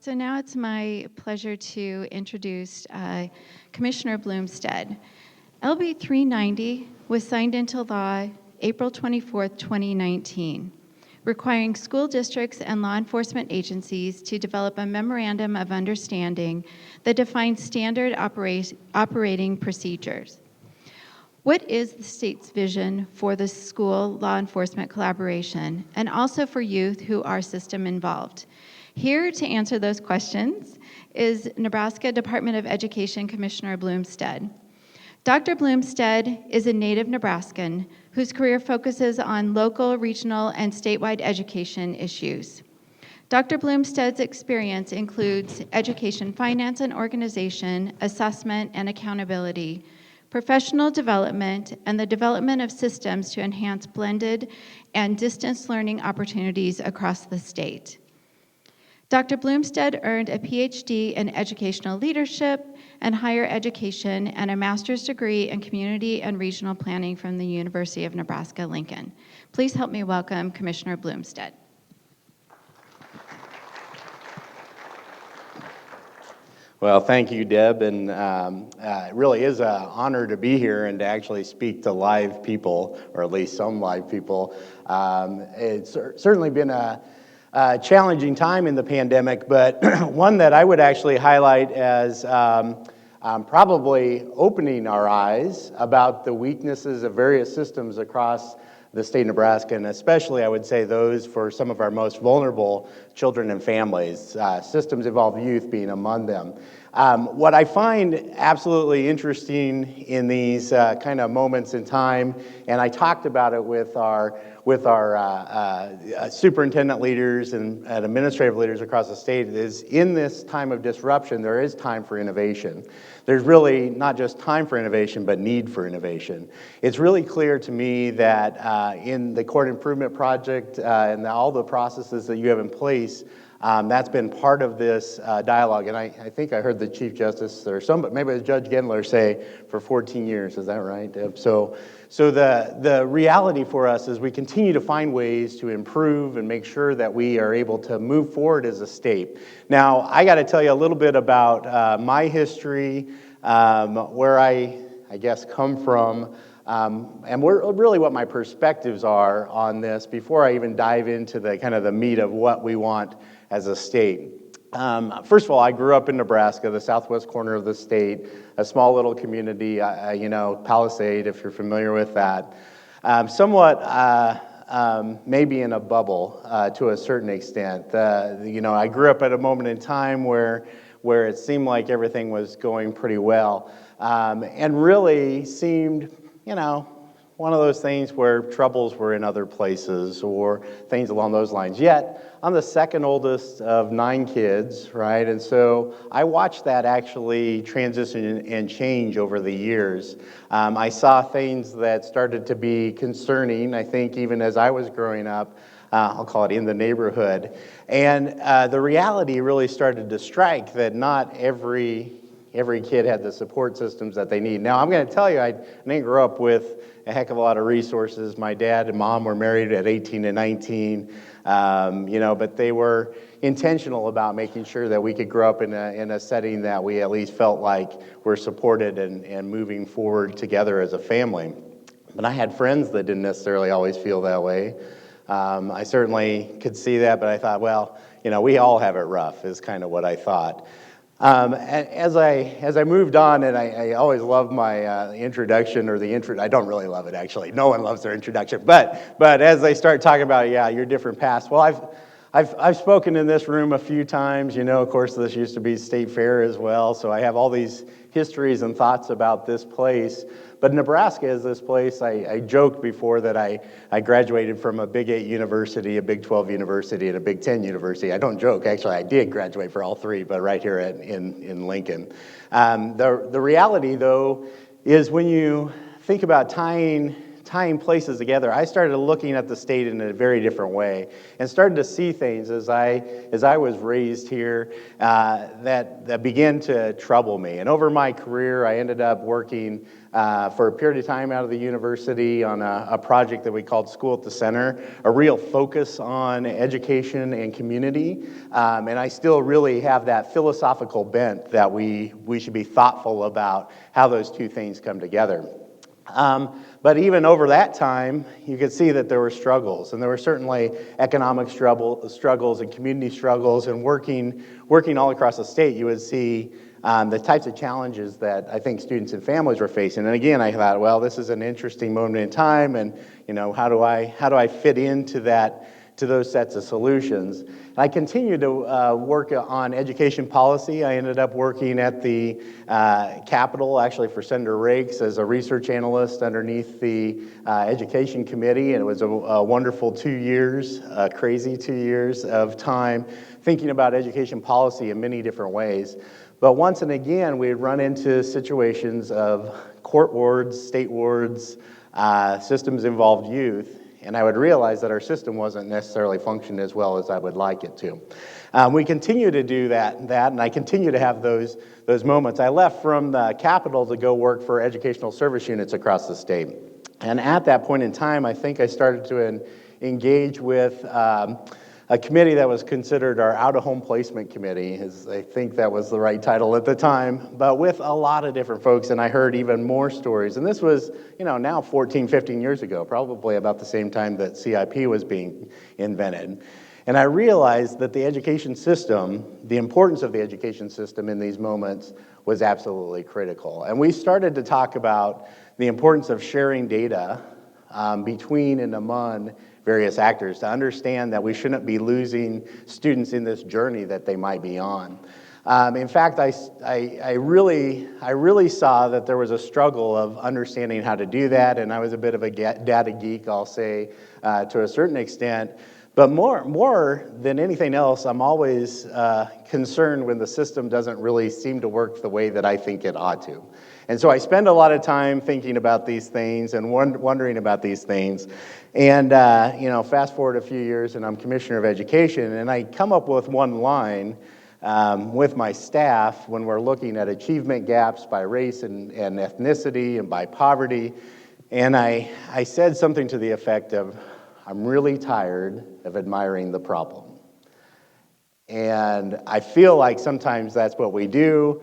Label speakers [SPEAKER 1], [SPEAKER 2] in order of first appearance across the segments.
[SPEAKER 1] So now it's my pleasure to introduce Commissioner Bloomstead. LB 390 was signed into law April 24th, 2019, requiring school districts and law enforcement agencies to develop a memorandum of understanding that defines standard operating procedures. What is the state's vision for the school law enforcement collaboration and also for youth who are system involved? Here to answer those questions is Nebraska Department of Education Commissioner Bloomstead. Dr. Bloomstead is a native Nebraskan whose career focuses on local, regional, and statewide education issues. Dr. Bloomstead's experience includes education finance and organization, assessment and accountability, professional development, and the development of systems to enhance blended and distance learning opportunities across the state. Dr. Bloomstead earned a PhD in educational leadership and higher education and a master's degree in community and regional planning from the University of Nebraska-Lincoln. Please help me welcome Commissioner Bloomstead.
[SPEAKER 2] Well, thank you, Deb, and it really is an honor to be here and to actually speak to live people, or at least some live people. It's certainly been a challenging time in the pandemic, but one that I would actually highlight as probably opening our eyes about the weaknesses of various systems across the state of Nebraska, and especially, I would say, those for some of our most vulnerable children and families, systems involved youth being among them. What I find absolutely interesting in these kind of moments in time, and I talked about it with our superintendent leaders and administrative leaders across the state, is in this time of disruption, there is time for innovation. There's really not just time for innovation, but need for innovation. It's really clear to me that in the court improvement project and all the processes that you have in place, that's been part of this dialogue. And I think I heard the Chief Justice or maybe it was Judge Gendler say for 14 years. Is that right, Deb? So the reality for us is we continue to find ways to improve and make sure that we are able to move forward as a state. Now, I got to tell you a little bit about my history, where I guess come from, and really what my perspectives are on this before I even dive into the kind of the meat of what we want as a state. First of all, I grew up in Nebraska, the southwest corner of the state, a small little community, Palisade, if you're familiar with that. Somewhat maybe in a bubble to a certain extent. I grew up at a moment in time where it seemed like everything was going pretty well, and really seemed, one of those things where troubles were in other places or things along those lines. Yet, I'm the second oldest of 9 kids, right? And so I watched that actually transition and change over the years. I saw things that started to be concerning, I think, even as I was growing up. I'll call it in the neighborhood. And the reality really started to strike that not every kid had the support systems that they need. Now, I'm going to tell you, I didn't grow up with a heck of a lot of resources. My dad and mom were married at 18 and 19, but they were intentional about making sure that we could grow up in a setting that we at least felt like we're supported and moving forward together as a family. But I had friends that didn't necessarily always feel that way. I certainly could see that, but I thought, well, we all have it rough, is kind of what I thought. As I moved on, and I always love my introduction or the intro. I don't really love it, actually. No one loves their introduction. But as they start talking about, your different paths. Well, I've spoken in this room a few times. Of course, this used to be State Fair as well. So I have all these histories and thoughts about this place. But Nebraska is this place. I joked before that I graduated from a Big 8 university, a Big 12 university, and a Big 10 university. I don't joke. Actually, I did graduate for all 3, but right here in Lincoln. The reality, though, is when you think about tying tying places together, I started looking at the state in a very different way and started to see things as I was raised here that began to trouble me. And over my career, I ended up working for a period of time out of the university on a project that we called School at the Center, a real focus on education and community. And I still really have that philosophical bent that we should be thoughtful about how those two things come together. But even over that time, you could see that there were struggles, and there were certainly economic struggles and community struggles, and working all across the state, you would see the types of challenges that I think students and families were facing. And again, I thought, well, this is an interesting moment in time, and how do I fit into those sets of solutions? I continued to work on education policy. I ended up working at the Capitol, actually for Senator Rakes, as a research analyst underneath the Education Committee, and it was a wonderful 2 years, crazy 2 years of time thinking about education policy in many different ways. But once and again, we'd run into situations of court wards, state wards, systems-involved youth, and I would realize that our system wasn't necessarily functioning as well as I would like it to. We continue to do that, and I continue to have those moments. I left from the Capitol to go work for educational service units across the state. And at that point in time, I think I started to engage with a committee that was considered our out-of-home placement committee, I think that was the right title at the time, but with a lot of different folks, and I heard even more stories. And this was, now 14, 15 years ago, probably about the same time that CIP was being invented. And I realized that the education system, the importance of the education system in these moments was absolutely critical. And we started to talk about the importance of sharing data between and among various actors to understand that we shouldn't be losing students in this journey that they might be on. In fact, I really saw that there was a struggle of understanding how to do that, and I was a bit of a data geek, I'll say, to a certain extent. But more than anything else, I'm always concerned when the system doesn't really seem to work the way that I think it ought to. And so I spend a lot of time thinking about these things and wondering about these things. And, fast forward a few years and I'm Commissioner of Education, and I come up with one line with my staff when we're looking at achievement gaps by race and ethnicity and by poverty. And I said something to the effect of, I'm really tired of admiring the problem. And I feel like sometimes that's what we do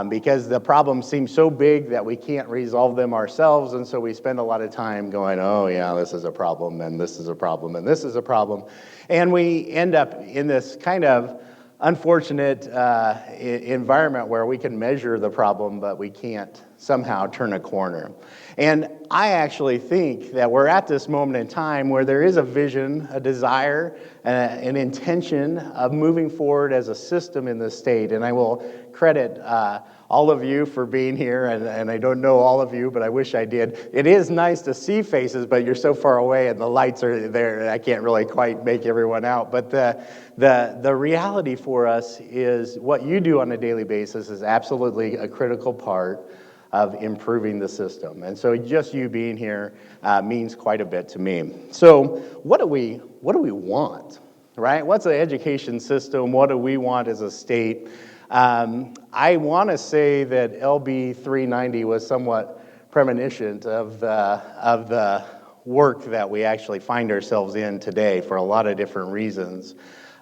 [SPEAKER 2] because the problems seem so big that we can't resolve them ourselves. And so we spend a lot of time going, oh yeah, this is a problem, and this is a problem, and this is a problem. And we end up in this kind of unfortunate environment where we can measure the problem, but we can't somehow turn a corner. And I actually think that we're at this moment in time where there is a vision, a desire, an intention of moving forward as a system in the state. And I will credit all of you for being here, and I don't know all of you, but I wish I did. It is nice to see faces, but you're so far away and the lights are there, I can't really quite make everyone out. But the reality for us is what you do on a daily basis is absolutely a critical part of improving the system. And so just you being here means quite a bit to me. So what do we want, right? What's the education system? What do we want as a state? I want to say that LB 390 was somewhat premonition of the work that we actually find ourselves in today for a lot of different reasons.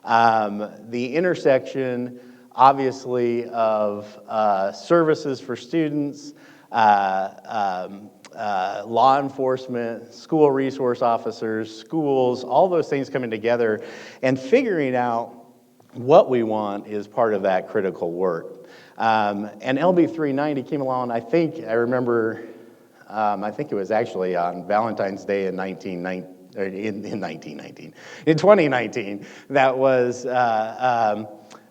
[SPEAKER 2] The intersection, obviously, of services for students, law enforcement, school resource officers, schools, all those things coming together and figuring out what we want is part of that critical work. And LB 390 came along, I think it was actually on Valentine's Day in 2019, that was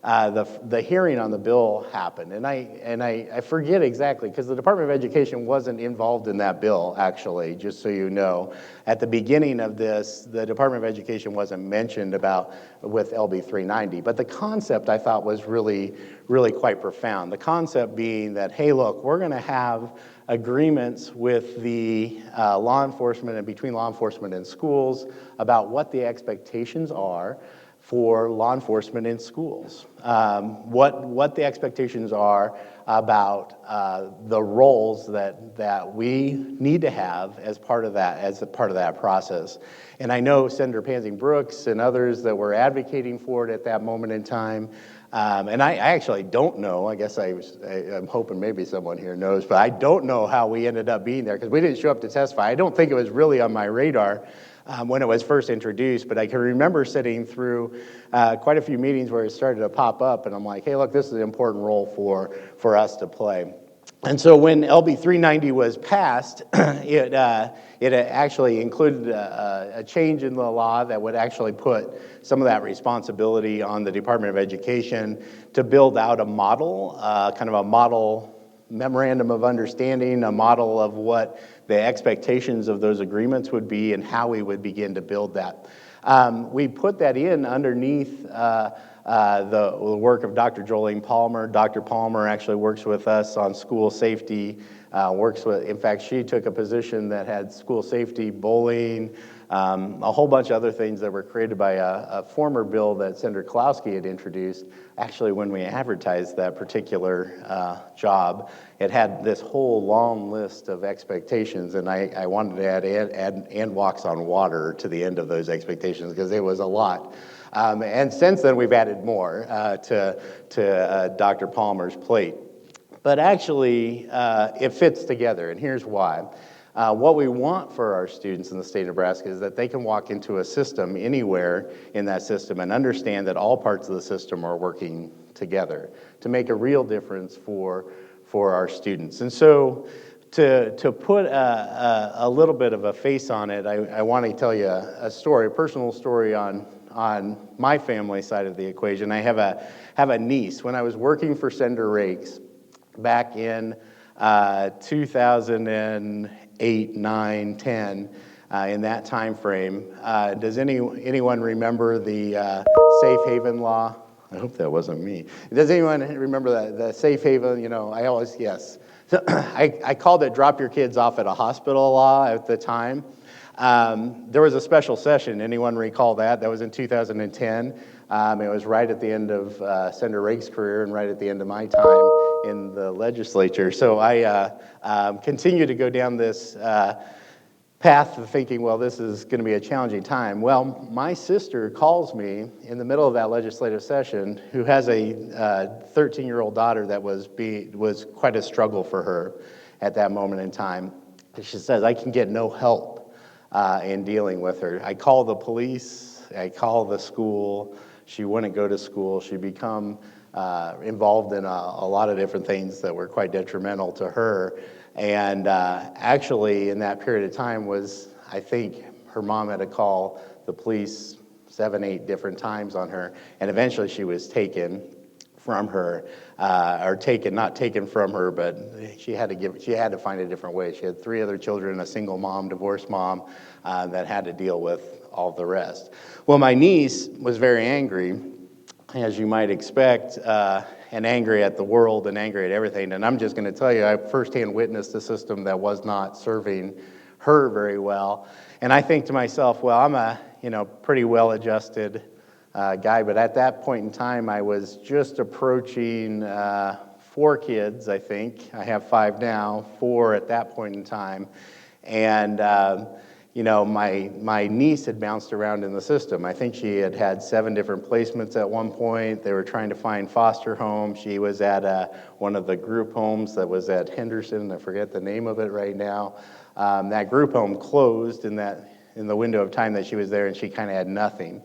[SPEAKER 2] the hearing on the bill happened, and I forget exactly, because the Department of Education wasn't involved in that bill, actually, just so you know. At the beginning of this, the Department of Education wasn't mentioned with LB 390, but the concept I thought was really, really quite profound. The concept being that, hey, look, we're going to have agreements with the law enforcement and between law enforcement and schools about what the expectations are for law enforcement in schools, what the expectations are about the roles that we need to have as part of that process. And I know Senator Pansy Brooks and others that were advocating for it at that moment in time. And I actually don't know. I guess I'm hoping maybe someone here knows, but I don't know how we ended up being there, because we didn't show up to testify. I don't think it was really on my radar when it was first introduced, but I can remember sitting through quite a few meetings where it started to pop up, and I'm like, hey, look, this is an important role for us to play. And so when LB 390 was passed, it actually included a change in the law that would actually put some of that responsibility on the Department of Education to build out a model, kind of a model memorandum of understanding, a model of what the expectations of those agreements would be and how we would begin to build that. We put that in underneath the work of Dr. Jolene Palmer. Dr. Palmer actually works with us on school safety, in fact, she took a position that had school safety, bullying, a whole bunch of other things that were created by a former bill that Senator Klowski had introduced. Actually, when we advertised that particular job, it had this whole long list of expectations, and I wanted to add and walks on water to the end of those expectations, because it was a lot. And since then, we've added more to Dr. Palmer's plate. But actually, it fits together, and here's why. What we want for our students in the state of Nebraska is that they can walk into a system anywhere in that system and understand that all parts of the system are working together to make a real difference for our students. And so to put a little bit of a face on it, I want to tell you a story, a personal story on my family side of the equation. I have a niece. When I was working for Senator Rakes back in 2008, 9, 10, in that time frame, does anyone remember the safe haven law? I hope that wasn't me. Does anyone remember the safe haven? Yes. So I called it drop your kids off at a hospital law at the time. There was a special session. Anyone recall that? That was in 2010. It was right at the end of Senator Rake's career and right at the end of my time in the legislature. So I continue to go down this path of thinking, well, this is going to be a challenging time. Well, my sister calls me in the middle of that legislative session, who has a 13-year-old daughter that was quite a struggle for her at that moment in time. She says, I can get no help in dealing with her. I call the police, I call the school. She wouldn't go to school. She'd become involved in a lot of different things that were quite detrimental to her. And actually, in that period of time I think her mom had to call the police 7, 8 different times on her, and eventually she was taken from her, not taken from her, but she had to find a different way. She had 3 other children, a single mom, divorced mom, that had to deal with all the rest. Well, my niece was very angry, as you might expect, and angry at the world and angry at everything. And I'm just going to tell you, I firsthand witnessed a system that was not serving her very well. And I think to myself, well, I'm a pretty well-adjusted guy, but at that point in time, I was just approaching 4 kids, I think. I have 5 now, 4 at that point in time. And my niece had bounced around in the system. I think she had 7 different placements at one point. They were trying to find foster homes. She was at one of the group homes that was at Henderson. I forget the name of it right now. That group home closed in the window of time that she was there, and she kind of had nothing.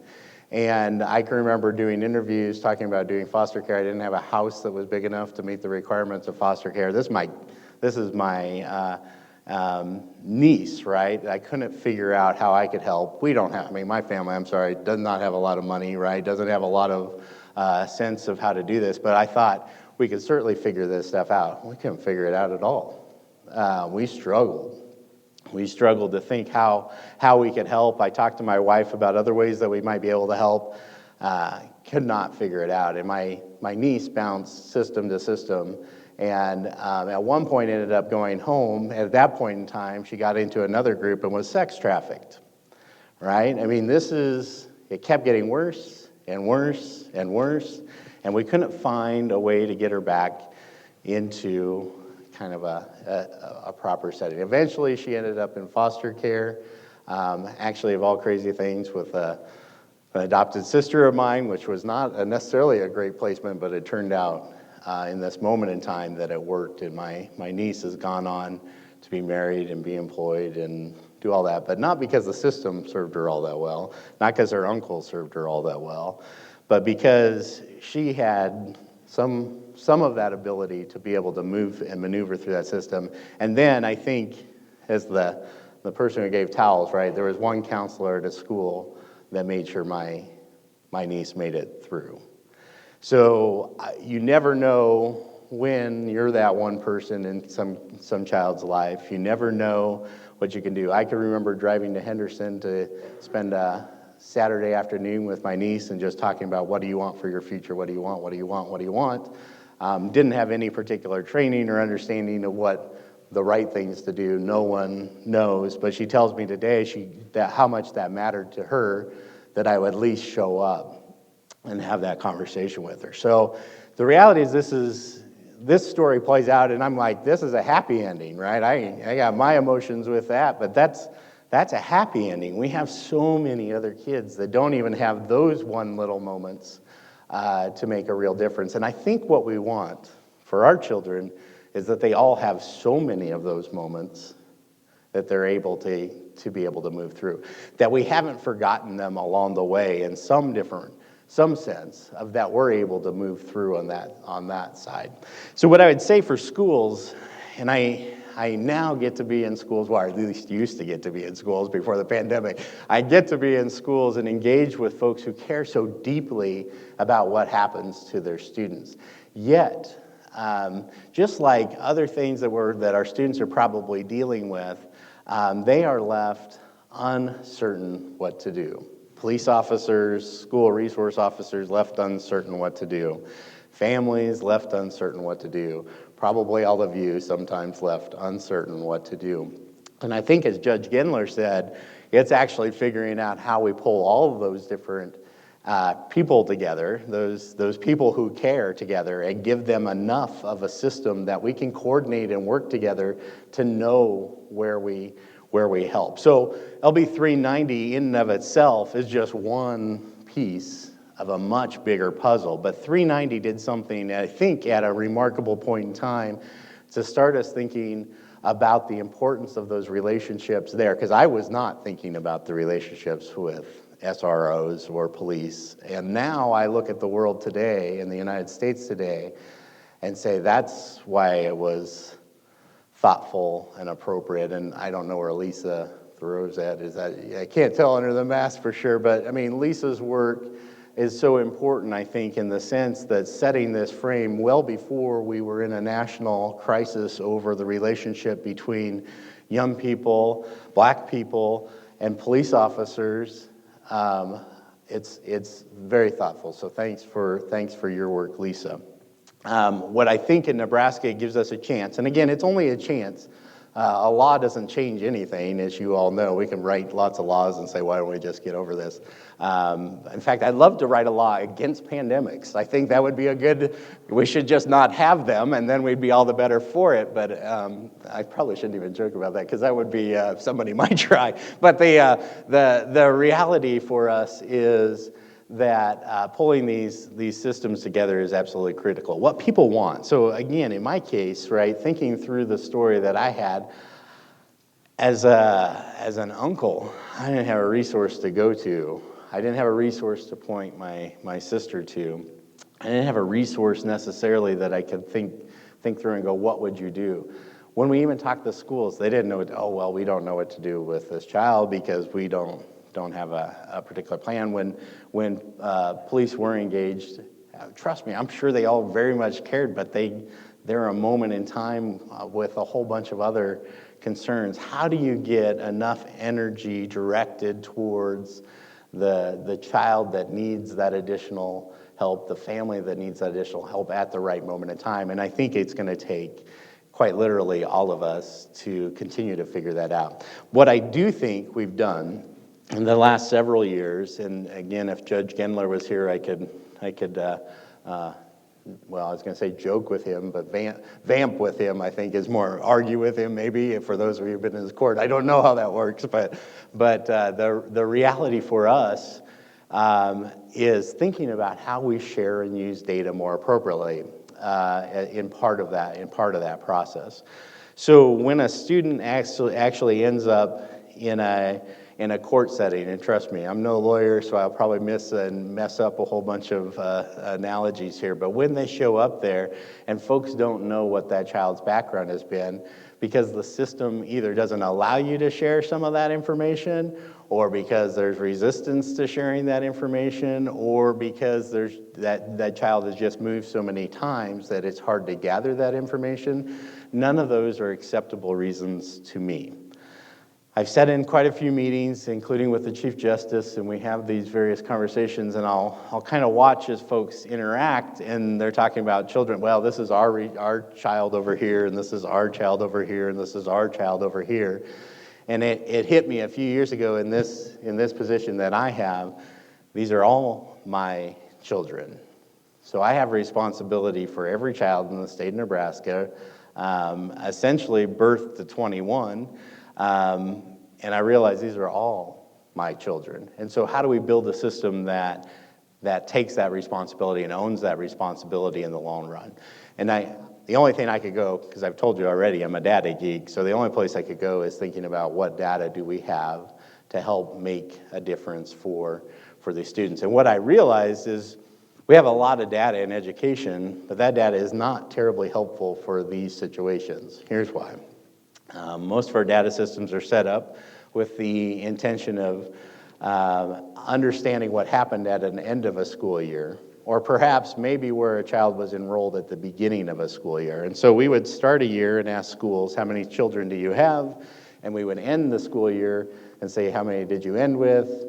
[SPEAKER 2] And I can remember doing interviews talking about doing foster care. I didn't have a house that was big enough to meet the requirements of foster care. This is my niece, right? I couldn't figure out how I could help. We don't have, I mean, my family, I'm sorry, does not have a lot of money, right? Doesn't have a lot of sense of how to do this, but I thought we could certainly figure this stuff out. We couldn't figure it out at all. We struggled. We struggled to think how we could help. I talked to my wife about other ways that we might be able to help. Could not figure it out. And my niece bounced system to system, and at one point ended up going home. At that point in time, she got into another group and was sex trafficked, right? I mean, it kept getting worse and worse and worse, and we couldn't find a way to get her back into kind of a proper setting. Eventually, she ended up in foster care, actually of all crazy things, with an adopted sister of mine, which was not necessarily a great placement, but it turned out in this moment in time that it worked, and my niece has gone on to be married and be employed and do all that, but not because the system served her all that well, not because her uncle served her all that well, but because she had some of that ability to be able to move and maneuver through that system. And then I think, as the person who gave towels, right, there was one counselor at a school that made sure my niece made it through. So you never know when you're that one person in some child's life. You never know what you can do. I can remember driving to Henderson to spend a Saturday afternoon with my niece and just talking about, what do you want for your future? What do you want? What do you want? What do you want? Didn't have any particular training or understanding of what the right things to do. No one knows, but she tells me today how much that mattered to her, that I would at least show up and have that conversation with her. So the reality is this story plays out, and I'm like, this is a happy ending, right? I got my emotions with that, but that's a happy ending. We have so many other kids that don't even have those one little moments to make a real difference. And I think what we want for our children is that they all have so many of those moments that they're able to be able to move through, that we haven't forgotten them along the way in some sense of that we're able to move through on that side. So what I would say for schools, and I now get to be in schools, well, I at least used to get to be in schools before the pandemic. I get to be in schools and engage with folks who care so deeply about what happens to their students. Yet, just like other things that our students are probably dealing with, they are left uncertain what to do. Police officers, school resource officers left uncertain what to do. Families left uncertain what to do. Probably all of you sometimes left uncertain what to do. And I think, as Judge Gendler said, it's actually figuring out how we pull all of those different people together, those people who care together, and give them enough of a system that we can coordinate and work together to know where we help. So LB 390 in and of itself is just one piece of a much bigger puzzle, but 390 did something, I think, at a remarkable point in time to start us thinking about the importance of those relationships there, because I was not thinking about the relationships with SROs or police, and now I look at the world today, in the United States today, and say that's why it was thoughtful and appropriate. And I don't know where Lisa Thoreau's at. I can't tell under the mask for sure, but I mean, Lisa's work is so important, I think, in the sense that setting this frame well before we were in a national crisis over the relationship between young people, black people, and police officers. It's very thoughtful. So thanks for your work, Lisa. What I think in Nebraska gives us a chance, and again, it's only a chance. A law doesn't change anything, as you all know. We can write lots of laws and say, why don't we just get over this? In fact, I'd love to write a law against pandemics. I think that would be we should just not have them, and then we'd be all the better for it. But I probably shouldn't even joke about that, because that would be, somebody might try. But the reality for us is that pulling these systems together is absolutely critical. What people want. So again, in my case, right, thinking through the story that I had as an uncle, I didn't have a resource to go to. I didn't have a resource to point my sister to. I didn't have a resource necessarily that I could think through and go, what would you do? When we even talked to schools, they didn't know, oh, well, we don't know what to do with this child because we don't have a particular plan. When police were engaged, trust me, I'm sure they all very much cared, but they're a moment in time with a whole bunch of other concerns. How do you get enough energy directed towards the child that needs that additional help, the family that needs that additional help at the right moment in time? And I think it's going to take, quite literally, all of us to continue to figure that out. What I do think we've done in the last several years, and again, if Judge Gendler was here, I could well, I was going to say joke with him, but vamp with him, I think, is more argue with him, maybe, for those of you who've been in his court. I don't know how that works, but the reality for us is thinking about how we share and use data more appropriately in part of that process. So when a student actually ends up in a court setting, and trust me, I'm no lawyer, so I'll probably mess up a whole bunch of analogies here, but when they show up there and folks don't know what that child's background has been, because the system either doesn't allow you to share some of that information, or because there's resistance to sharing that information, or because that child has just moved so many times that it's hard to gather that information, none of those are acceptable reasons to me. I've sat in quite a few meetings, including with the Chief Justice, and we have these various conversations, and I'll kind of watch as folks interact, and they're talking about children. Well, this is our child over here, and this is our child over here, and this is our child over here. And it hit me a few years ago in this position that I have. These are all my children. So I have responsibility for every child in the state of Nebraska, essentially birth to 21. And I realize these are all my children. And so how do we build a system that takes that responsibility and owns that responsibility in the long run? And the only thing I could go, because I've told you already, I'm a data geek, so the only place I could go is thinking about what data do we have to help make a difference for these students. And what I realized is we have a lot of data in education, but that data is not terribly helpful for these situations. Here's why. Most of our data systems are set up with the intention of understanding what happened at an end of a school year, or perhaps maybe where a child was enrolled at the beginning of a school year. And so we would start a year and ask schools, how many children do you have? And we would end the school year and say, how many did you end with?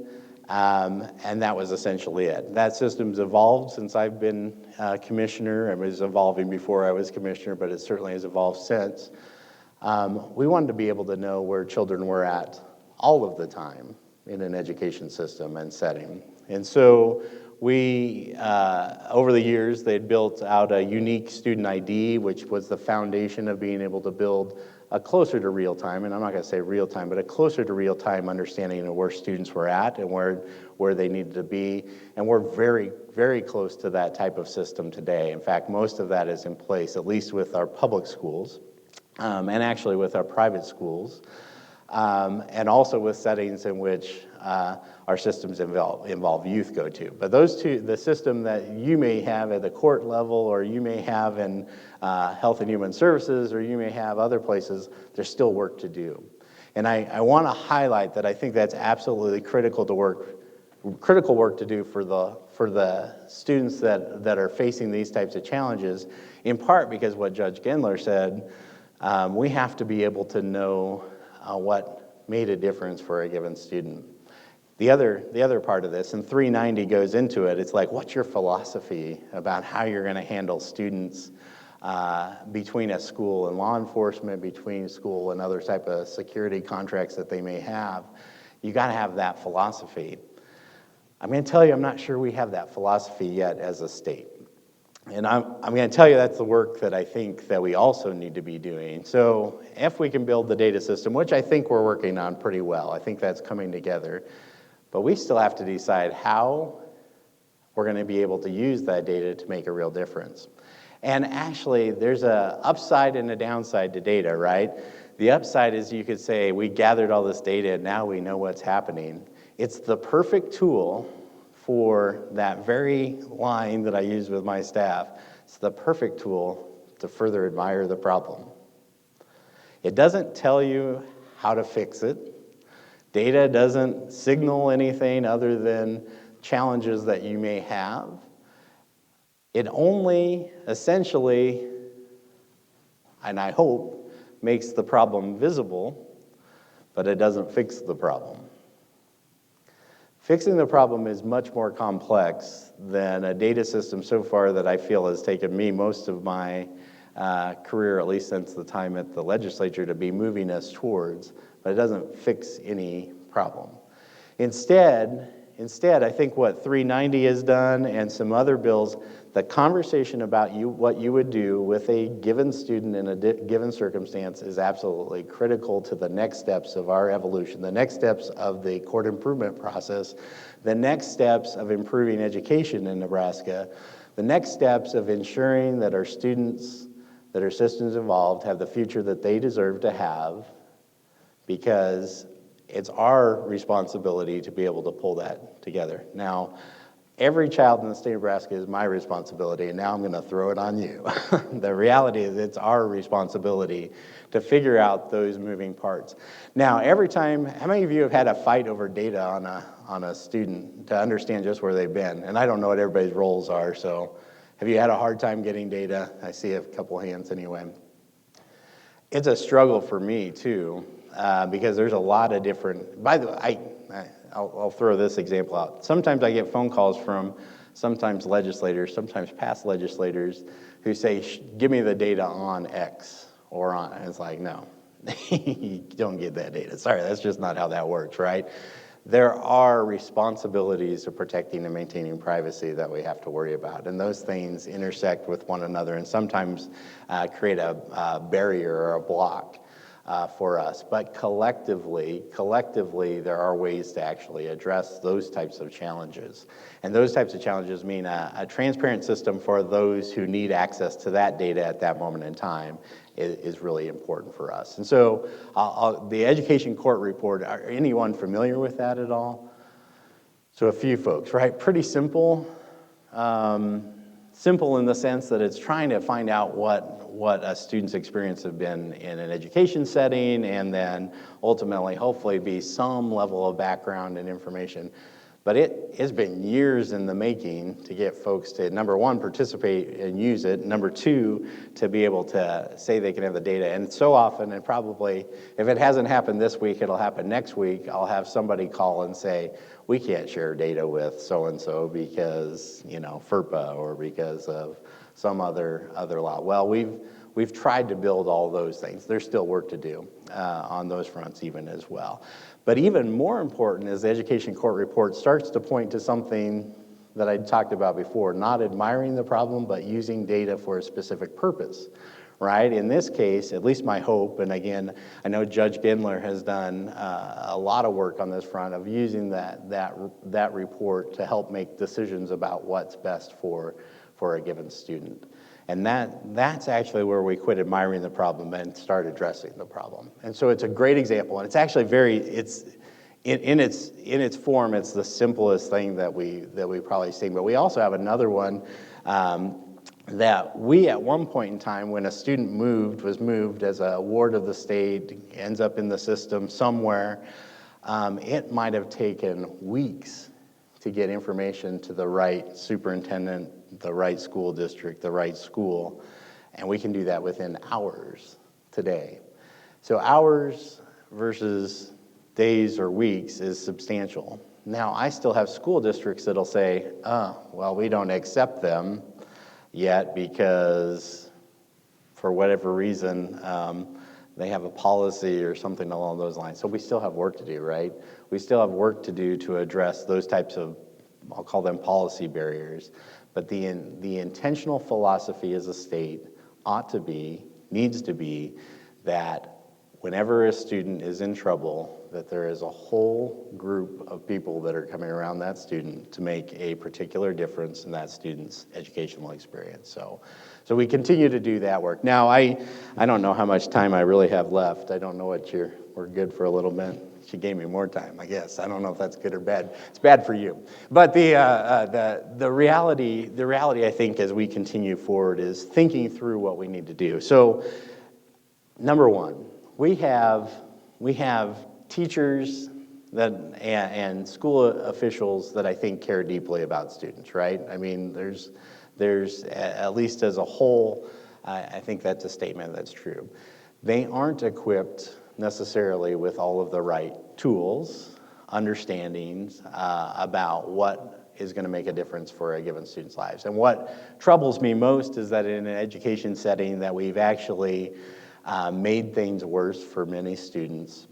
[SPEAKER 2] And that was essentially it. That system's evolved since I've been commissioner. It was evolving before I was commissioner, but it certainly has evolved since. We wanted to be able to know where children were at all of the time in an education system and setting. And so we, over the years, they'd built out a unique student ID, which was the foundation of being able to build a closer to real time, and I'm not going to say real time, but a closer to real time understanding of where students were at and where they needed to be. And we're very, very close to that type of system today. In fact, most of that is in place, at least with our public schools. And actually with our private schools, and also with settings in which our systems involve youth go to. But those two, the system that you may have at the court level, or you may have in Health and Human Services, or you may have other places, there's still work to do. And I want to highlight that I think that's absolutely critical work to do for the students that are facing these types of challenges, in part because what Judge Gendler said. We have to be able to know what made a difference for a given student. The other part of this, and 390 goes into it, it's like, what's your philosophy about how you're going to handle students between a school and law enforcement, between school and other type of security contracts that they may have? You got to have that philosophy. I'm going to tell you, I'm not sure we have that philosophy yet as a state. And I'm going to tell you that's the work that I think that we also need to be doing. So if we can build the data system, which I think we're working on pretty well, I think that's coming together, but we still have to decide how we're going to be able to use that data to make a real difference. And actually, there's an upside and a downside to data, right? The upside is you could say, we gathered all this data and now we know what's happening. It's the perfect tool for that very line that I use with my staff. It's the perfect tool to further admire the problem. It doesn't tell you how to fix it. Data doesn't signal anything other than challenges that you may have. It only essentially, and I hope, makes the problem visible, but it doesn't fix the problem. Fixing the problem is much more complex than a data system so far that I feel has taken me most of my career, at least since the time at the legislature, to be moving us towards, but it doesn't fix any problem. Instead, I think what 390 has done and some other bills, the conversation about what you would do with a given student in a given circumstance is absolutely critical to the next steps of our evolution, the next steps of the court improvement process, the next steps of improving education in Nebraska, the next steps of ensuring that our students, that our systems involved have the future that they deserve to have, because it's our responsibility to be able to pull that together. Now, every child in the state of Nebraska is my responsibility, and now I'm going to throw it on you. The reality is it's our responsibility to figure out those moving parts. Now, every time, how many of you have had a fight over data on a student to understand just where they've been? And I don't know what everybody's roles are, so have you had a hard time getting data? I see a couple hands anyway. It's a struggle for me, too. Because there's a lot of different, by the way, I'll throw this example out. Sometimes I get phone calls from sometimes legislators, sometimes past legislators, who say, give me the data on X or on, and it's like, no, you don't get that data. Sorry, that's just not how that works, right? There are responsibilities of protecting and maintaining privacy that we have to worry about, and those things intersect with one another and sometimes create a barrier or a block for us. But collectively, there are ways to actually address those types of challenges. And those types of challenges mean a transparent system for those who need access to that data at that moment in time is really important for us. And so the education court report, are anyone familiar with that at all? So a few folks, right? Pretty simple. Simple in the sense that it's trying to find out what a student's experience have been in an education setting, and then ultimately, hopefully, be some level of background and information. But it has been years in the making to get folks to, number one, participate and use it. Number two, to be able to say they can have the data. And so often, and probably, if it hasn't happened this week, it'll happen next week, I'll have somebody call and say, we can't share data with so-and-so because, FERPA or because of some other law. Well, we've tried to build all those things. There's still work to do on those fronts even as well. But even more important is the education court report starts to point to something that I talked about before, not admiring the problem, but using data for a specific purpose, right? In this case, at least my hope, and again, I know Judge Gendler has done a lot of work on this front of using that report to help make decisions about what's best for a given student. And that's actually where we quit admiring the problem and start addressing the problem. And so it's a great example, and it's actually in its form, it's the simplest thing that we probably see. But we also have another one that we, at one point in time, when a student was moved as a ward of the state, ends up in the system somewhere, it might have taken weeks to get information to the right superintendent, the right school district, the right school, and we can do that within hours today. So hours versus days or weeks is substantial. Now, I still have school districts that'll say, well, we don't accept them yet because for whatever reason, they have a policy or something along those lines. So we still have work to do, right? We still have work to do to address those types of, I'll call them policy barriers. But the intentional philosophy as a state needs to be that whenever a student is in trouble, that there is a whole group of people that are coming around that student to make a particular difference in that student's educational experience. So we continue to do that work. Now, I don't know how much time I really have left. I don't know we're good for a little bit. She gave me more time, I guess. I don't know if that's good or bad. It's bad for you. But the reality, I think, as we continue forward is thinking through what we need to do. So, number one, we have teachers and school officials that I think care deeply about students, right? I mean, there's at least as a whole, I think that's a statement that's true. They aren't equipped necessarily with all of the right tools, understandings about what is going to make a difference for a given student's lives. And what troubles me most is that in an education setting that we've actually made things worse for many students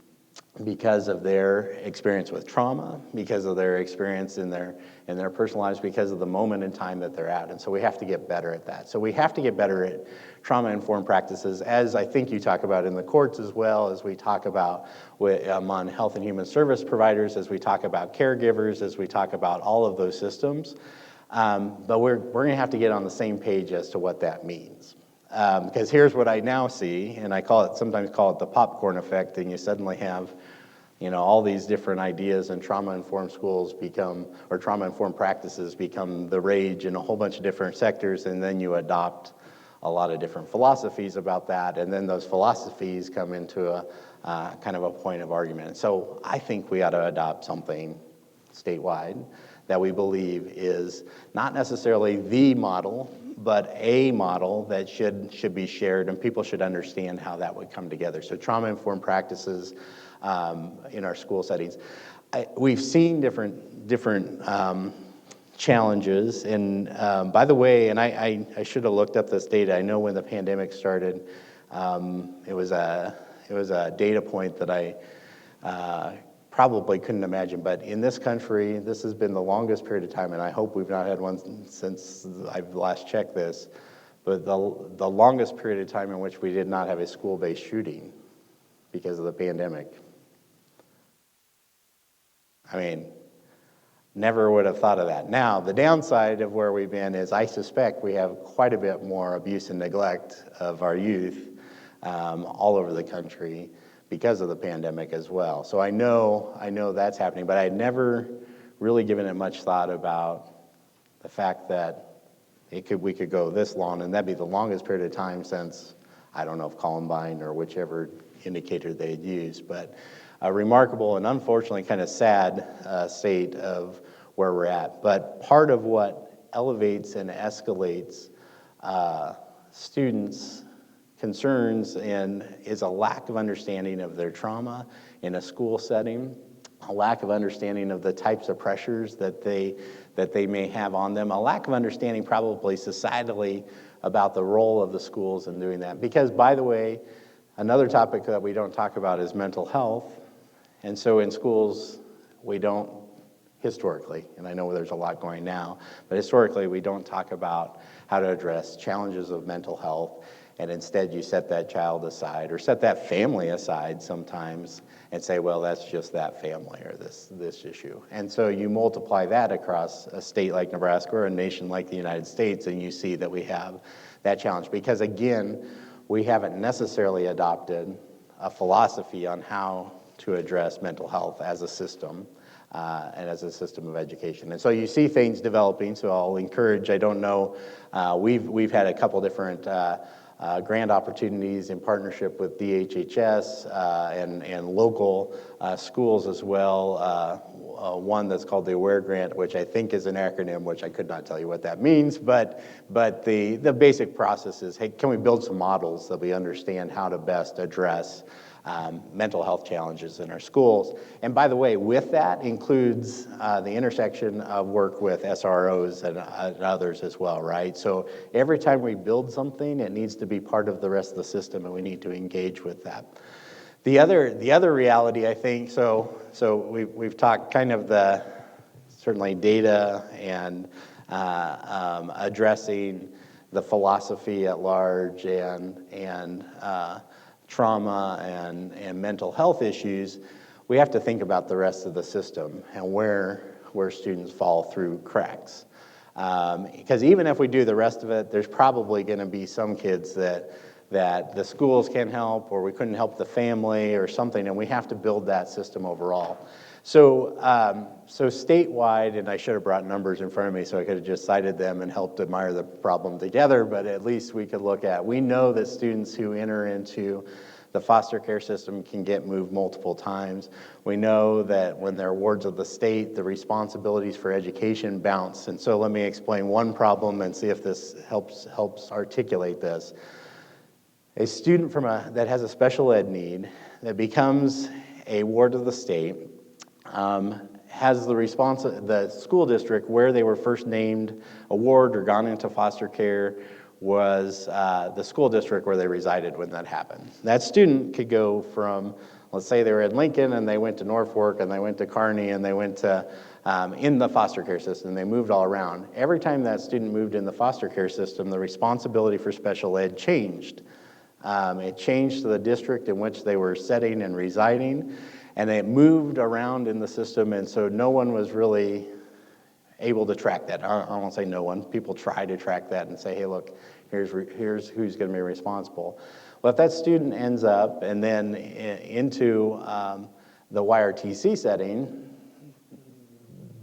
[SPEAKER 2] because of their experience with trauma, because of their experience in their personal lives, because of the moment in time that they're at. And so we have to get better at that. So we have to get better at trauma-informed practices, as I think you talk about in the courts, as well as we talk about among health and human service providers, as we talk about caregivers, as we talk about all of those systems. But we're going to have to get on the same page as to what that means. Because here's what I now see, and I sometimes call it the popcorn effect, and you suddenly have, all these different ideas, and trauma-informed schools or trauma-informed practices become the rage in a whole bunch of different sectors, and then you adopt a lot of different philosophies about that, and then those philosophies come into a kind of a point of argument. So I think we ought to adopt something statewide that we believe is not necessarily the model, but a model that should be shared, and people should understand how that would come together. So trauma-informed practices in our school settings. We've seen different challenges, and by the way, and I should have looked up this data. I know when the pandemic started, it was a data point that I probably couldn't imagine, but in this country, this has been the longest period of time, and I hope we've not had one since I've last checked this, but the longest period of time in which we did not have a school-based shooting because of the pandemic. I mean, never would have thought of that. Now, the downside of where we've been is I suspect we have quite a bit more abuse and neglect of our youth all over the country because of the pandemic as well. So I know that's happening, but I had never really given it much thought about the fact that we could go this long, and that'd be the longest period of time since, I don't know if Columbine or whichever indicator they'd used, but a remarkable and unfortunately kind of sad state of where we're at. But part of what elevates and escalates students' concerns and is a lack of understanding of their trauma in a school setting, a lack of understanding of the types of pressures that they may have on them, a lack of understanding probably societally about the role of the schools in doing that. Because, by the way, another topic that we don't talk about is mental health. And so in schools, we don't, historically, and I know there's a lot going now, but historically we don't talk about how to address challenges of mental health, and instead you set that child aside or set that family aside sometimes and say, well, that's just that family or this issue. And so you multiply that across a state like Nebraska or a nation like the United States, and you see that we have that challenge. Because again, we haven't necessarily adopted a philosophy on how to address mental health as a system and as a system of education. And so you see things developing, so I'll encourage, I don't know, we've had a couple different grant opportunities in partnership with DHHS and local schools as well. One that's called the AWARE grant, which I think is an acronym, which I could not tell you what that means, but the basic process is, hey, can we build some models that we understand how to best address mental health challenges in our schools? And by the way, with that includes the intersection of work with SROs and others as well, right? So every time we build something, it needs to be part of the rest of the system, and we need to engage with that. The other reality, I think, so we've talked kind of the certainly data and addressing the philosophy at large and trauma and mental health issues. We have to think about the rest of the system and where students fall through cracks. Because even if we do the rest of it, there's probably going to be some kids that the schools can't help, or we couldn't help the family or something, and we have to build that system overall. So statewide, and I should have brought numbers in front of me so I could have just cited them and helped admire the problem together, but at least we could look at, we know that students who enter into The foster care system can get moved multiple times. We know that when they're wards of the state, the responsibilities for education bounce. And so let me explain one problem and see if this helps articulate this. A student that has a special ed need that becomes a ward of the state has the school district where they were first named a ward or gone into foster care was the school district where they resided when that happened. That student could go from, let's say they were in Lincoln and they went to Norfolk and they went to Kearney and they went to, in the foster care system, they moved all around. Every time that student moved in the foster care system, the responsibility for special ed changed. It changed to the district in which they were setting and residing, and it moved around in the system, and so no one was really able to track that. I won't say no one. People try to track that and say, hey, look, here's who's going to be responsible. Well, if that student ends up and then into the YRTC setting,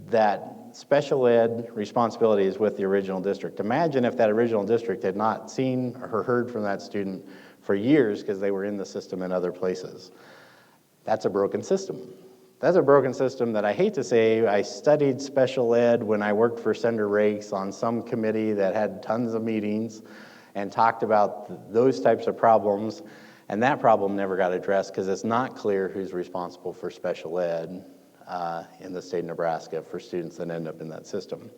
[SPEAKER 2] that special ed responsibility is with the original district. Imagine if that original district had not seen or heard from that student for years because they were in the system in other places. That's a broken system. That's a broken system that I hate to say. I studied special ed when I worked for Senator Rakes on some committee that had tons of meetings and talked about those types of problems, and that problem never got addressed because it's not clear who's responsible for special ed in the state of Nebraska for students that end up in that system.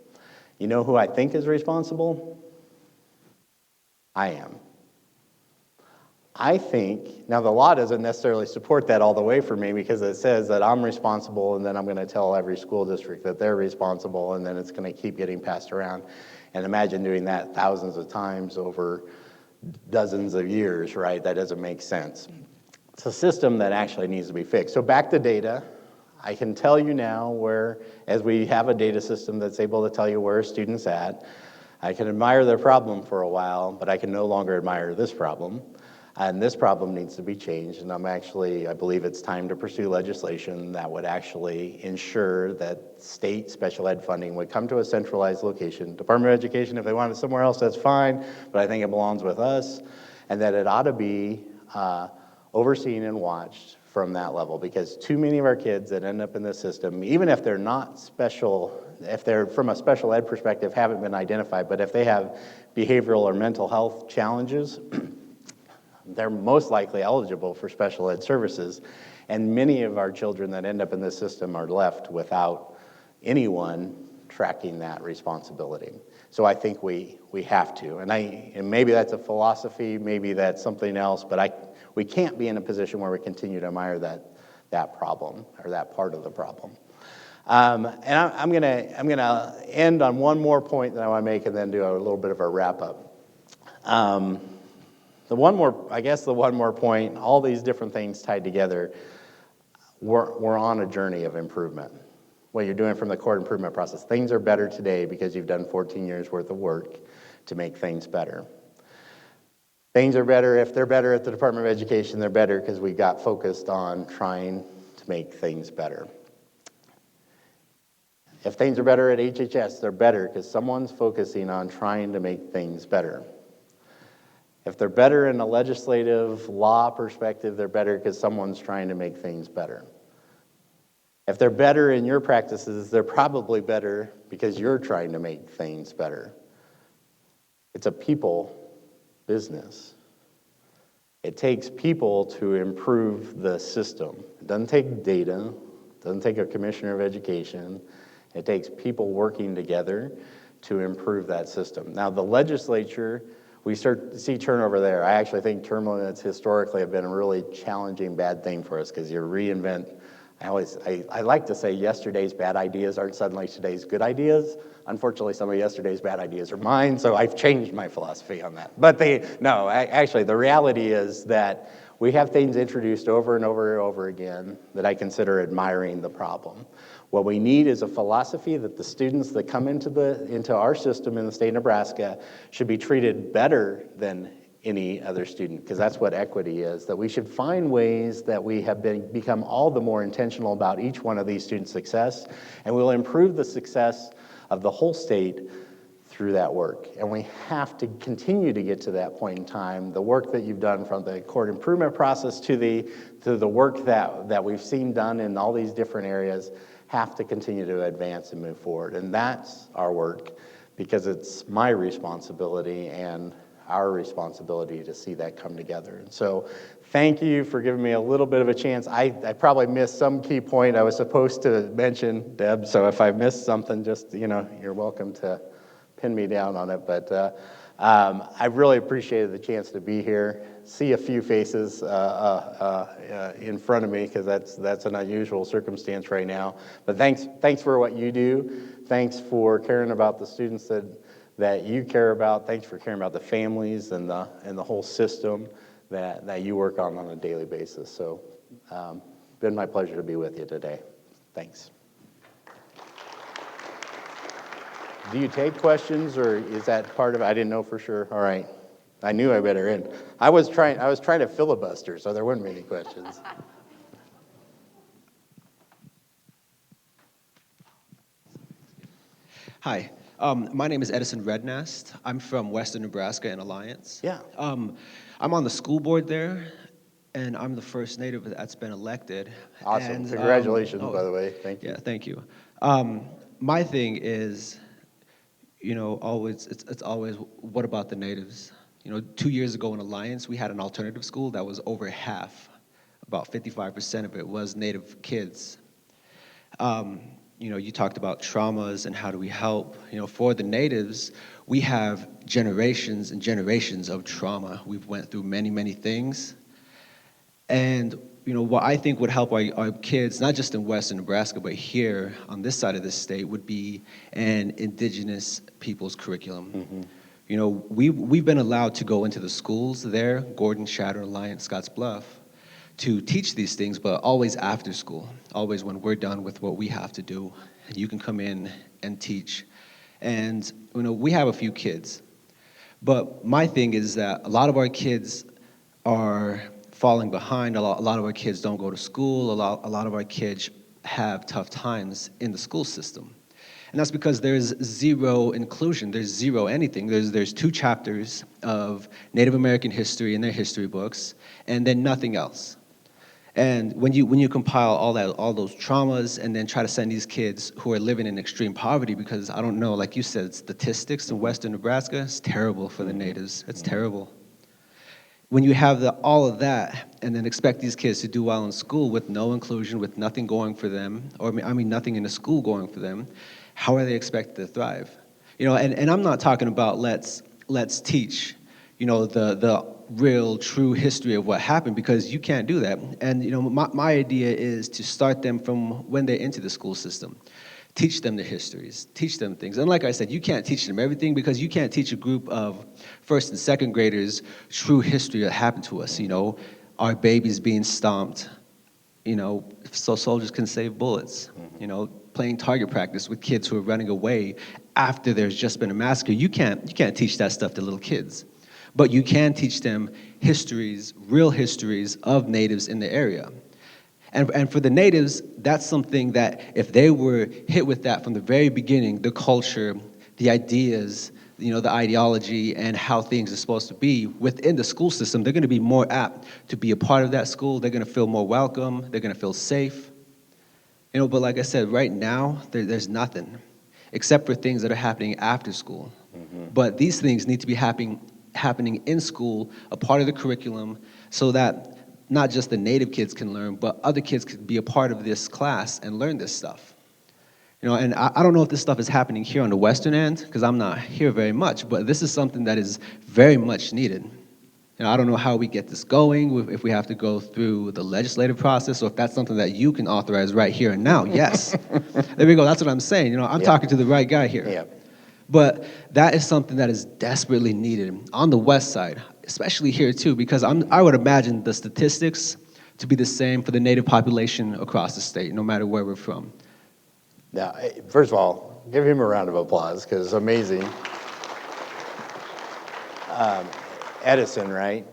[SPEAKER 2] You know who I think is responsible? I am. I think, now the law doesn't necessarily support that all the way for me because it says that I'm responsible and then I'm going to tell every school district that they're responsible and then it's going to keep getting passed around. And imagine doing that thousands of times over dozens of years, right? That doesn't make sense. It's a system that actually needs to be fixed. So back to data. I can tell you now where, as we have a data system that's able to tell you where a student's at, I can admire their problem for a while, but I can no longer admire this problem. And this problem needs to be changed, and I believe it's time to pursue legislation that would actually ensure that state special ed funding would come to a centralized location. Department of Education, if they want it somewhere else, that's fine, but I think it belongs with us, and that it ought to be overseen and watched from that level, because too many of our kids that end up in this system, even if they're not special, if they're from a special ed perspective, haven't been identified, but if they have behavioral or mental health challenges, they're most likely eligible for special ed services, and many of our children that end up in this system are left without anyone tracking that responsibility. So I think we have to, and maybe that's a philosophy, maybe that's something else, but we can't be in a position where we continue to admire that problem or that part of the problem. And I'm gonna end on one more point that I want to make, and then do a little bit of a wrap up. The one more point, all these different things tied together, we're on a journey of improvement. What you're doing from the court improvement process. Things are better today because you've done 14 years worth of work to make things better. Things are better, if they're better at the Department of Education, they're better because we got focused on trying to make things better. If things are better at HHS, they're better because someone's focusing on trying to make things better. If they're better in a legislative law perspective, they're better because someone's trying to make things better. If they're better in your practices, they're probably better because you're trying to make things better. It's a people business. It takes people to improve the system. It doesn't take data. It doesn't take a commissioner of education. It takes people working together to improve that system. Now, the legislature, we start to see turnover there. I actually think term limits historically have been a really challenging bad thing for us because you reinvent. I like to say yesterday's bad ideas aren't suddenly today's good ideas. Unfortunately, some of yesterday's bad ideas are mine, so I've changed my philosophy on that. But actually, the reality is that we have things introduced over and over and over again that I consider admiring the problem. What we need is a philosophy that the students that come into our system in the state of Nebraska should be treated better than any other student, because that's what equity is, that we should find ways that we have become all the more intentional about each one of these students' success, and we'll improve the success of the whole state through that work. And we have to continue to get to that point in time. The work that you've done from the court improvement process to the work that we've seen done in all these different areas have to continue to advance and move forward. And that's our work, because it's my responsibility and our responsibility to see that come together. And so thank you for giving me a little bit of a chance. I probably missed some key point I was supposed to mention, Deb, so if I missed something, just, you're welcome to pin me down on it. But I really appreciated the chance to be here, see a few faces in front of me, because that's an unusual circumstance right now. But thanks for what you do. Thanks for caring about the students that you care about. Thanks for caring about the families and the whole system that you work on a daily basis. So been my pleasure to be with you today. Thanks. Do you take questions, or is that part of it? I didn't know for sure. All right. I knew I better end. I was trying to filibuster, so there wouldn't be any questions.
[SPEAKER 3] Hi, my name is Edison Rednast. I'm from Western Nebraska in Alliance.
[SPEAKER 2] Yeah.
[SPEAKER 3] I'm on the school board there, and I'm the first Native that's been elected.
[SPEAKER 2] Awesome.
[SPEAKER 3] And,
[SPEAKER 2] Congratulations, by the way. Thank you.
[SPEAKER 3] Yeah, thank you. My thing is, it's always, what about the Natives? 2 years ago in Alliance, we had an alternative school that was over half, about 55% of it was Native kids. You talked about traumas and how do we help. For the Natives, we have generations and generations of trauma. We've went through many, many things. And, what I think would help our kids, not just in Western Nebraska, but here on this side of the state, would be an indigenous people's curriculum. Mm-hmm. We've been allowed to go into the schools there, Gordon, Shatter, Alliance, Scottsbluff, to teach these things, but always after school, always when we're done with what we have to do. You can come in and teach. And, we have a few kids. But my thing is that a lot of our kids are falling behind. A lot of our kids don't go to school. A lot of our kids have tough times in the school system. And that's because there's zero inclusion. There's zero anything. There's 2 chapters of Native American history in their history books, and then nothing else. And when you compile all those traumas and then try to send these kids who are living in extreme poverty, because I don't know, like you said, statistics in Western Nebraska, it's terrible for the Natives. It's terrible. When you have all of that and then expect these kids to do well in school with no inclusion, with nothing going for them, or nothing in the school going for them, how are they expected to thrive? And I'm not talking about let's teach, the real true history of what happened, because you can't do that. And my idea is to start them from when they're into the school system. Teach them the histories, teach them things. And like I said, you can't teach them everything, because you can't teach a group of first and second graders true history that happened to us. Our babies being stomped, so soldiers can save bullets. Playing target practice with kids who are running away after there's just been a massacre. You can't teach that stuff to little kids. But you can teach them histories, real histories of Natives in the area. And for the Natives, that's something that if they were hit with that from the very beginning, the culture, the ideas, the ideology and how things are supposed to be within the school system, they're going to be more apt to be a part of that school. They're going to feel more welcome. They're going to feel safe. But like I said, right now, there's nothing except for things that are happening after school. Mm-hmm. But these things need to be happening in school, a part of the curriculum, so that not just the Native kids can learn, but other kids can be a part of this class and learn this stuff. And I don't know if this stuff is happening here on the western end, because I'm not here very much, but this is something that is very much needed. I don't know how we get this going, if we have to go through the legislative process, or if that's something that you can authorize right here and now. Yes. There we go. That's what I'm saying. I'm talking to the right guy here. Yeah. But that is something that is desperately needed on the west side, especially here too, because I would imagine the statistics to be the same for the Native population across the state, no matter where we're from.
[SPEAKER 2] Now, first of all, give him a round of applause, because it's amazing. Edison, right?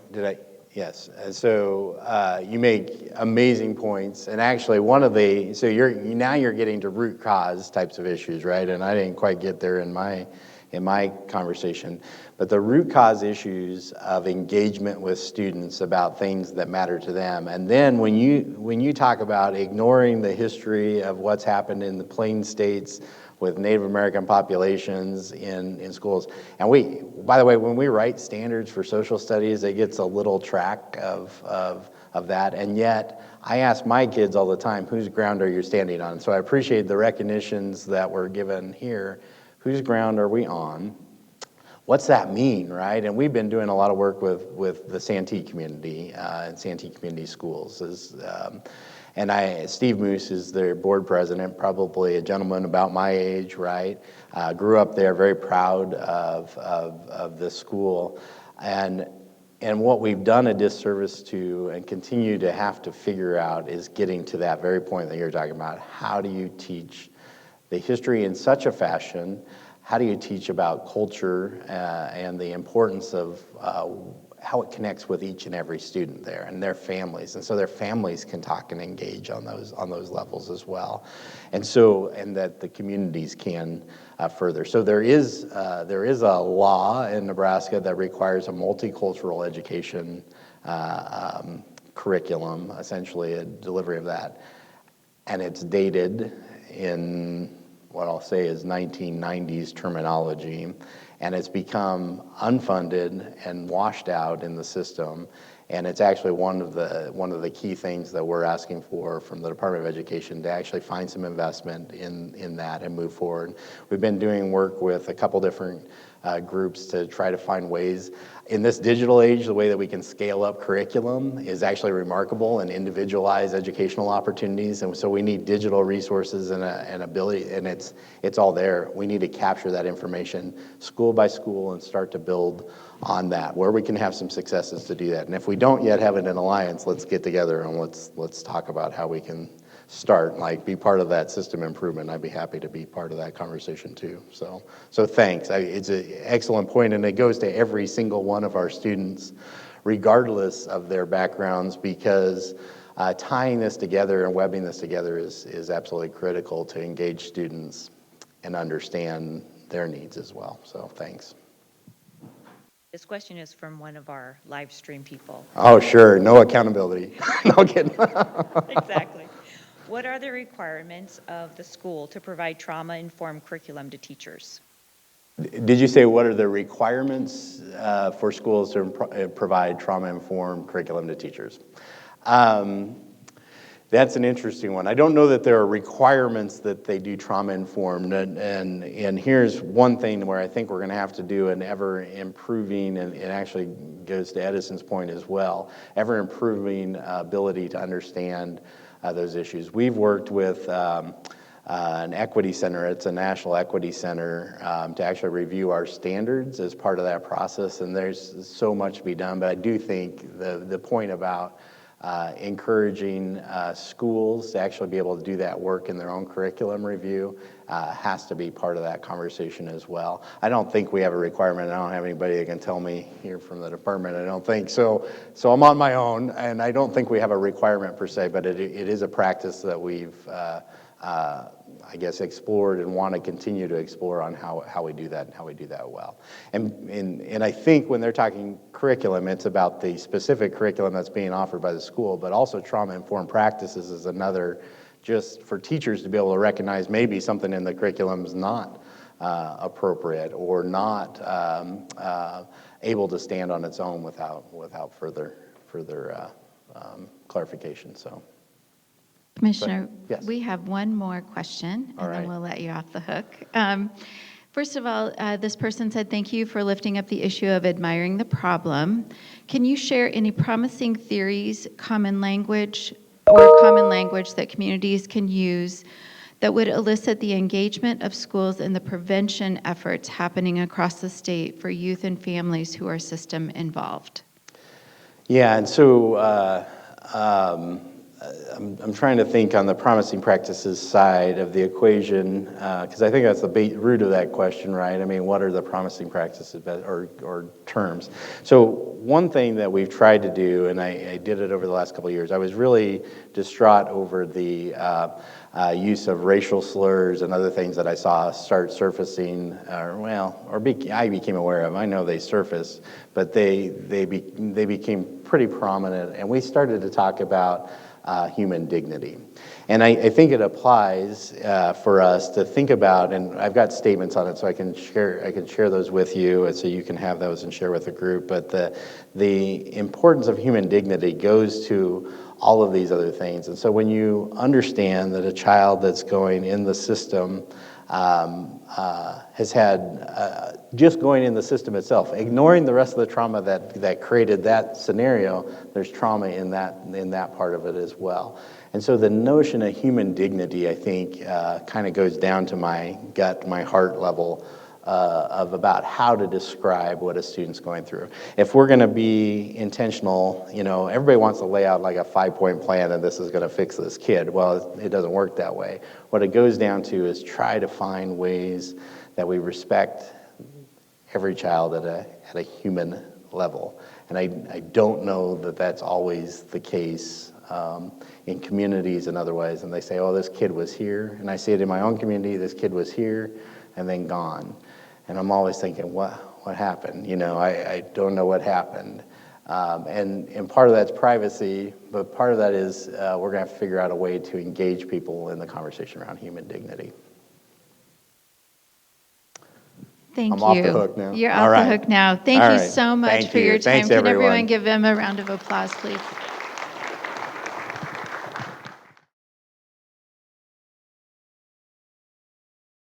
[SPEAKER 2] Yes. So you make amazing points, and actually you're getting to root cause types of issues, right? And I didn't quite get there in my in my conversation, but the root cause issues of engagement with students about things that matter to them. And then when you talk about ignoring the history of what's happened in the Plain States with Native American populations in schools, and by the way, when we write standards for social studies, it gets a little track of that, and yet I ask my kids all the time, whose ground are you standing on? So I appreciate the recognitions that were given here. Whose ground are we on? What's that mean, right? And we've been doing a lot of work with the Santee community and Santee community schools. Steve Moose is their board president, probably a gentleman about my age, right? Grew up there, very proud of this school. And what we've done a disservice to and continue to have to figure out is getting to that very point that you're talking about. How do you teach the history in such a fashion? How do you teach about culture and the importance of how it connects with each and every student there and their families, and so their families can talk and engage on those levels as well, and that the communities can further. So there is a law in Nebraska that requires a multicultural education curriculum, essentially a delivery of that, and it's dated in what I'll say is 1990s terminology, and it's become unfunded and washed out in the system. And it's actually one of the key things that we're asking for from the Department of Education, to actually find some investment in that and move forward. We've been doing work with a couple different groups to try to find ways. In this digital age, the way that we can scale up curriculum is actually remarkable and individualize educational opportunities. And so we need digital resources and ability, and it's all there. We need to capture that information school by school and start to build on that, where we can have some successes to do that. And if we don't yet have it in alliance, let's get together and let's talk about how we can start, like be part of that system improvement. I'd be happy to be part of that conversation too. So thanks. It's an excellent point, and it goes to every single one of our students, regardless of their backgrounds, because tying this together and webbing this together is absolutely critical to engage students and understand their needs as well. So thanks.
[SPEAKER 4] This question is from one of our live stream people.
[SPEAKER 2] Oh, sure. No accountability. No kidding.
[SPEAKER 4] Exactly. What are the requirements of the school to provide trauma-informed curriculum to teachers?
[SPEAKER 2] Did you say what are the requirements for schools to provide trauma-informed curriculum to teachers? That's an interesting one. I don't know that there are requirements that they do trauma-informed, and here's one thing where I think we're going to have to do an ever-improving, and it actually goes to Edison's point as well, ever-improving ability to understand those issues. We've worked with an equity center. It's a national equity center to actually review our standards as part of that process, and there's so much to be done. But I do think the point about encouraging schools to actually be able to do that work in their own curriculum review has to be part of that conversation as well. I don't think we have a requirement. I don't have anybody that can tell me here from the department. I don't think so. So I'm on my own, and I don't think we have a requirement per se, but it is a practice that we've I guess explored and want to continue to explore on how we do that and how we do that well. And I think when they're talking curriculum, it's about the specific curriculum that's being offered by the school, but also trauma-informed practices is another, just for teachers to be able to recognize maybe something in the curriculum is not appropriate or not able to stand on its own without further clarification. So.
[SPEAKER 1] Commissioner,
[SPEAKER 2] yes.
[SPEAKER 1] We have one more question, and then we'll let you off the hook. First of all, this person said, thank you for lifting up the issue of admiring the problem. Can you share any promising theories, common language that communities can use that would elicit the engagement of schools in the prevention efforts happening across the state for youth and families who are system involved?
[SPEAKER 2] Yeah, and so I'm trying to think on the promising practices side of the equation, because I think that's the root of that question, right? I mean, what are the promising practices or terms? So one thing that we've tried to do, and I did it over the last couple of years, I was really distraught over the use of racial slurs and other things that I saw start surfacing, I became aware of. I know they surface, but they became pretty prominent, and we started to talk about human dignity. And I think it applies for us to think about, and I've got statements on it, so I can share those with you, and so you can have those and share with the group. But the importance of human dignity goes to all of these other things. And so when you understand that a child that's going in the system has had, just going in the system itself, ignoring the rest of the trauma that created that scenario, there's trauma in that part of it as well. And so the notion of human dignity, I think, kind of goes down to my gut, my heart level of about how to describe what a student's going through. If we're going to be intentional, everybody wants to lay out like a 5-point plan and this is going to fix this kid. Well, it doesn't work that way. What it goes down to is try to find ways that we respect every child at a human level. And I don't know that that's always the case in communities and other ways. And they say, oh, this kid was here. And I see it in my own community, this kid was here and then gone. And I'm always thinking, what happened? I don't know what happened. And part of that's privacy, but part of that is we're going to have to figure out a way to engage people in the conversation around human dignity.
[SPEAKER 1] Thank you.
[SPEAKER 2] I'm off the hook now.
[SPEAKER 1] You're
[SPEAKER 2] All
[SPEAKER 1] off
[SPEAKER 2] right.
[SPEAKER 1] the hook now. Thank
[SPEAKER 2] All
[SPEAKER 1] you
[SPEAKER 2] right.
[SPEAKER 1] so much
[SPEAKER 2] Thank
[SPEAKER 1] for
[SPEAKER 2] you.
[SPEAKER 1] your time.
[SPEAKER 2] Thanks,
[SPEAKER 1] Can
[SPEAKER 2] everyone.
[SPEAKER 1] everyone give them a round of applause, please?